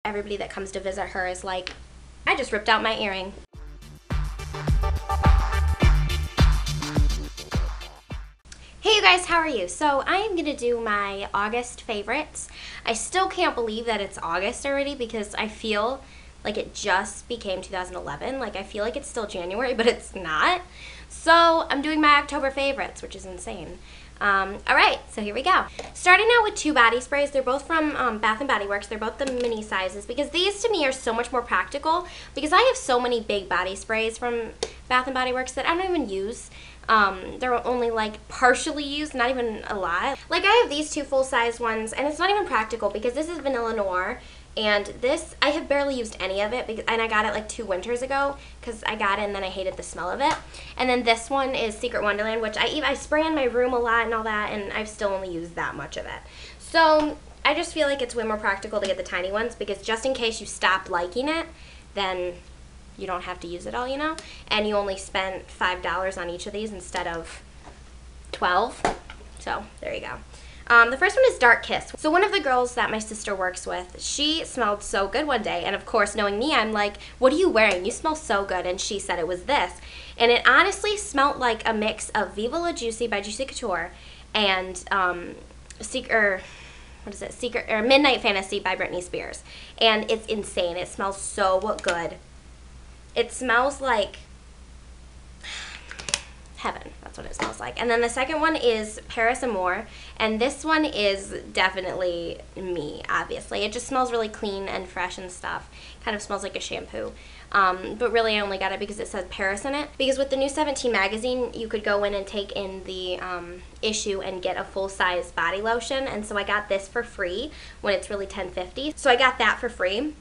Everybody that comes to visit her is like, I just ripped out my earring. Hey you guys, how are you? So I am going to do my August favorites. I still can't believe that it's August already because I feel like it just became 2011. Like I feel like it's still January, but it's not. So I'm doing my October favorites, which is insane. Alright, so here we go. Starting out with two body sprays. They're both from Bath & Body Works. They're both the mini sizes because these to me are so much more practical because I have so many big body sprays from Bath & Body Works that I don't even use. They're only like partially used, not even a lot. Like I have these two full-size ones and it's not even practical because this is Vanilla Noir. And this, I have barely used any of it, and I got it like 2 winters ago because I got it and then I hated the smell of it. And then this one is Secret Wonderland, which I spray in my room a lot and all that, and I've still only used that much of it. So I just feel like it's way more practical to get the tiny ones because just in case you stop liking it, then you don't have to use it all, you know? And you only spent $5 on each of these instead of 12. So there you go. The first one is Dark Kiss. So one of the girls that my sister works with, she smelled so good one day, and of course, knowing me, I'm like, what are you wearing? You smell so good, and she said it was this. And it honestly smelled like a mix of Viva La Juicy by Juicy Couture and Midnight Fantasy by Britney Spears. And it's insane. It smells so good. It smells like heaven. That's what it smells like. And then the second one is Paris Amore, and this one is definitely me, obviously. It just smells really clean and fresh and stuff. Kind of smells like a shampoo. But really I only got it because it says Paris in it. Because with the new 17 magazine, you could go in and take in the issue and get a full-size body lotion, and so I got this for free when it's really $10.50. So I got that for free.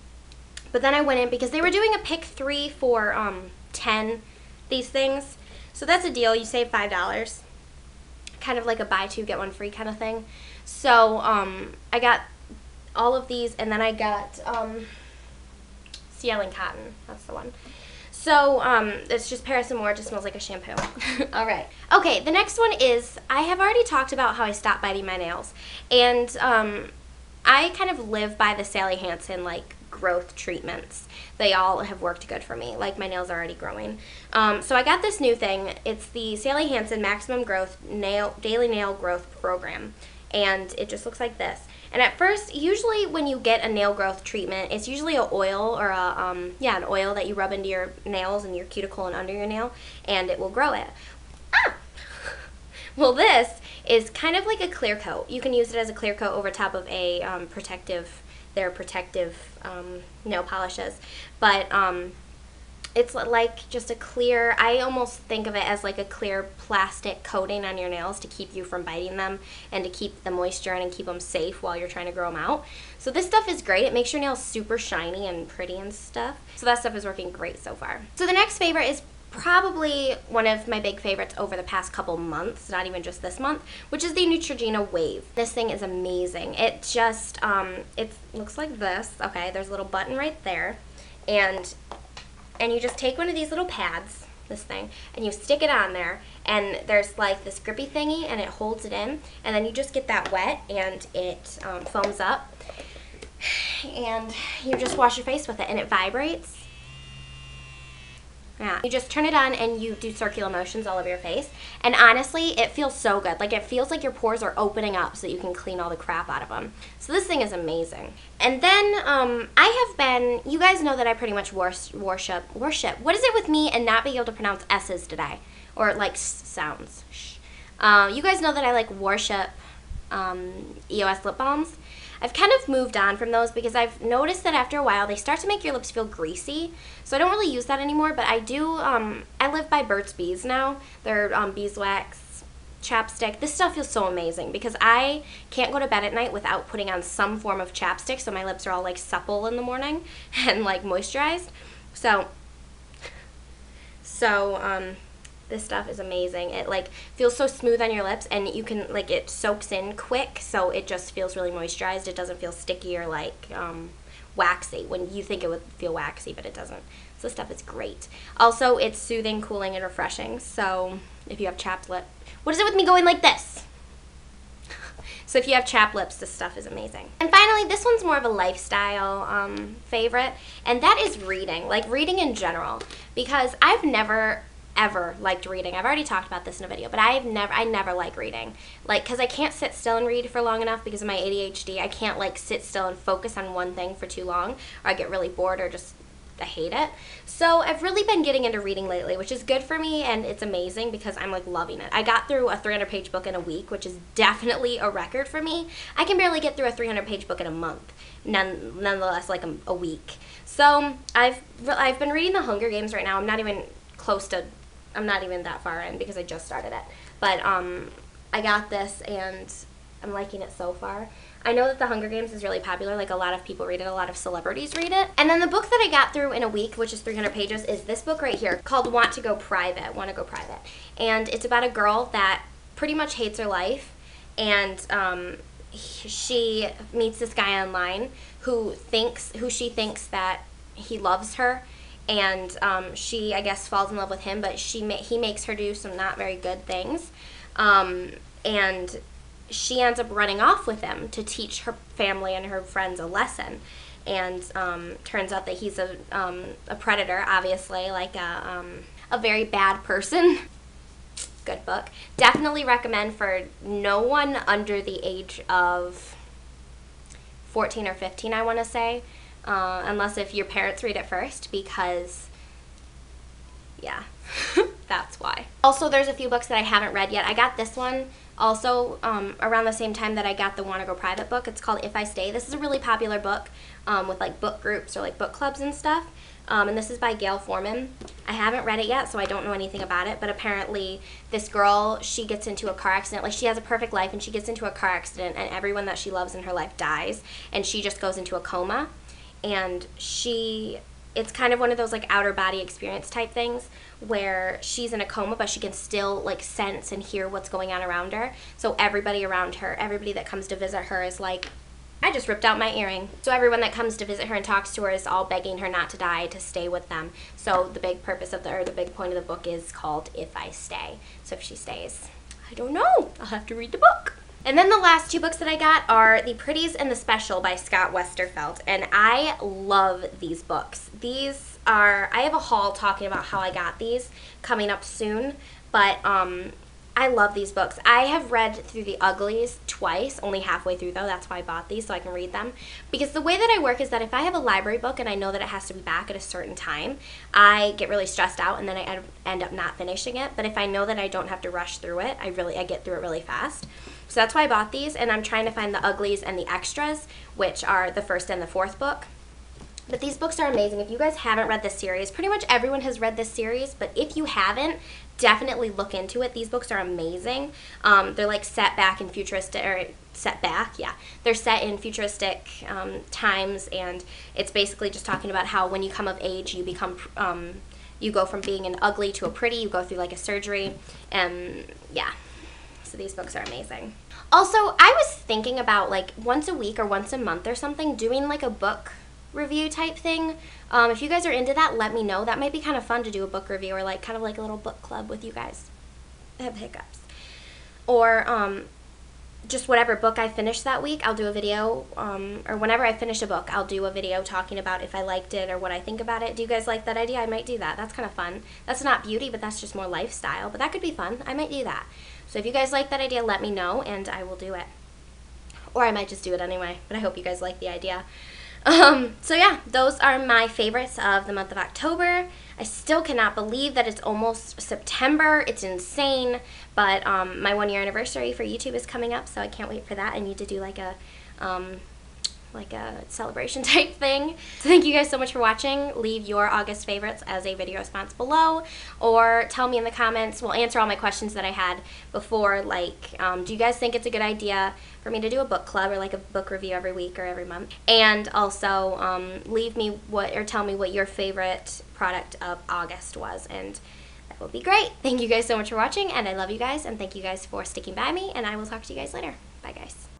But then I went in because they were doing a pick 3 for 10 these things. So that's a deal. You save $5. Kind of like a buy two, get one free kind of thing. So I got all of these, and then I got Sealing Cotton. That's the one. So it's just Paris Amore. It just smells like a shampoo. All right. Okay, the next one is, I have already talked about how I stopped biting my nails. And I kind of live by the Sally Hansen, like, growth treatments. They all have worked good for me. Like, my nails are already growing. So I got this new thing. It's the Sally Hansen Maximum Growth Daily Nail Growth Program. And it just looks like this. And at first, usually when you get a nail growth treatment, it's usually an oil or an oil that you rub into your nails and your cuticle and under your nail, and it will grow it. Ah! Well, this is kind of like a clear coat. You can use it as a clear coat over top of a protective nail polishes, but it's like just a clear, I almost think of it as like a clear plastic coating on your nails to keep you from biting them and to keep the moisture in and keep them safe while you're trying to grow them out. So this stuff is great. It makes your nails super shiny and pretty and stuff. So that stuff is working great so far. So the next favorite is probably one of my big favorites over the past couple months, not even just this month, which is the Neutrogena Wave. This thing is amazing. It just, it looks like this. Okay, there's a little button right there, and you just take one of these little pads, this thing, and you stick it on there, and there's like this grippy thingy, and it holds it in, and then you just get that wet, and it foams up, and you just wash your face with it, and it vibrates. Yeah. You just turn it on and you do circular motions all over your face, and honestly, it feels so good. Like, it feels like your pores are opening up so that you can clean all the crap out of them. So this thing is amazing. And then I have been, you guys know that I pretty much worship, what is it with me and not being able to pronounce S's today? Or like sounds. You guys know that I like worship EOS lip balms. I've kind of moved on from those because I've noticed that after a while they start to make your lips feel greasy. So I don't really use that anymore, but I do, I live by Burt's Bees now. They're Beeswax chapstick. This stuff feels so amazing because I can't go to bed at night without putting on some form of chapstick so my lips are all like supple in the morning and like moisturized. So this stuff is amazing. It like feels so smooth on your lips, and you can like, it soaks in quick, so it just feels really moisturized. It doesn't feel sticky or like waxy when you think it would feel waxy, but it doesn't. So this stuff is great. Also, it's soothing, cooling, and refreshing. So if you have chapped lip, what is it with me going like this? So if you have chapped lips, this stuff is amazing. And finally, this one's more of a lifestyle favorite, and that is reading. Like reading in general, because I've never ever liked reading. I've already talked about this in a video, but I never like reading. Like, because I can't sit still and read for long enough because of my ADHD. I can't like sit still and focus on one thing for too long, or I get really bored or just I hate it. So I've really been getting into reading lately, which is good for me, and it's amazing because I'm like loving it. I got through a 300-page book in a week, which is definitely a record for me. I can barely get through a 300-page book in a month, nonetheless like a week. So I've been reading The Hunger Games right now. I'm not even that far in because I just started it. But I got this and I'm liking it so far. I know that The Hunger Games is really popular. Like, a lot of people read it. A lot of celebrities read it. And then the book that I got through in a week, which is 300 pages, is this book right here called Want to Go Private. And it's about a girl that pretty much hates her life. And she meets this guy online who she thinks that he loves her. And she, I guess, falls in love with him, but he makes her do some not very good things. And she ends up running off with him to teach her family and her friends a lesson. And turns out that he's a predator, obviously, like a very bad person. Good book. Definitely recommend for no one under the age of 14 or 15, I want to say. Unless if your parents read it first, because, yeah, that's why. Also, there's a few books that I haven't read yet. I got this one also around the same time that I got the Want to Go Private book. It's called If I Stay. This is a really popular book with like book groups or like book clubs and stuff. And this is by Gail Forman. I haven't read it yet, so I don't know anything about it, but apparently this girl, she gets into a car accident. Like, she has a perfect life, and she gets into a car accident, and everyone that she loves in her life dies, and she just goes into a coma. And it's kind of one of those like outer body experience type things where she's in a coma, but she can still like sense and hear what's going on around her. So everybody around her, everybody that comes to visit her is like, I just ripped out my earring. So everyone that comes to visit her and talks to her is all begging her not to die, to stay with them. So the big purpose of the big point of the book is called If I Stay. So if she stays, I don't know. I'll have to read the book. And then the last two books that I got are The Pretties and the Special by Scott Westerfeld. And I love these books. These are, I have a haul talking about how I got these coming up soon. But I love these books. I have read through The Uglies twice, only halfway through though. That's why I bought these, so I can read them. Because the way that I work is that if I have a library book and I know that it has to be back at a certain time, I get really stressed out and then I end up not finishing it. But if I know that I don't have to rush through it, I get through it really fast. So that's why I bought these, and I'm trying to find The Uglies and The Extras, which are the first and the fourth book. But these books are amazing. If you guys haven't read this series, pretty much everyone has read this series, but if you haven't, definitely look into it. These books are amazing. They're like set back in futuristic, or set back, yeah. They're set in futuristic times, and it's basically just talking about how when you come of age, you become, you go from being an ugly to a pretty, you go through like a surgery, and yeah. So these books are amazing. Also, I was thinking about like once a week or once a month or something, doing like a book review type thing. If you guys are into that, let me know. That might be kind of fun to do a book review, or like kind of like a little book club with you guys. I have hiccups. Or just whatever book I finish that week, I'll do a video, or whenever I finish a book, I'll do a video talking about if I liked it or what I think about it. Do you guys like that idea? I might do that. That's kind of fun. That's not beauty, but that's just more lifestyle, but that could be fun. I might do that. So if you guys like that idea, let me know, and I will do it. Or I might just do it anyway, but I hope you guys like the idea. So yeah, those are my favorites of the month of October. I still cannot believe that it's almost September. It's insane, but my 1 year anniversary for YouTube is coming up, so I can't wait for that. I need to do like a celebration type thing. So thank you guys so much for watching. Leave your August favorites as a video response below, or tell me in the comments. We'll answer all my questions that I had before, like do you guys think it's a good idea for me to do a book club or like a book review every week or every month? And also leave me tell me what your favorite product of August was, and that would be great. Thank you guys so much for watching, and I love you guys, and thank you guys for sticking by me, and I will talk to you guys later. Bye guys.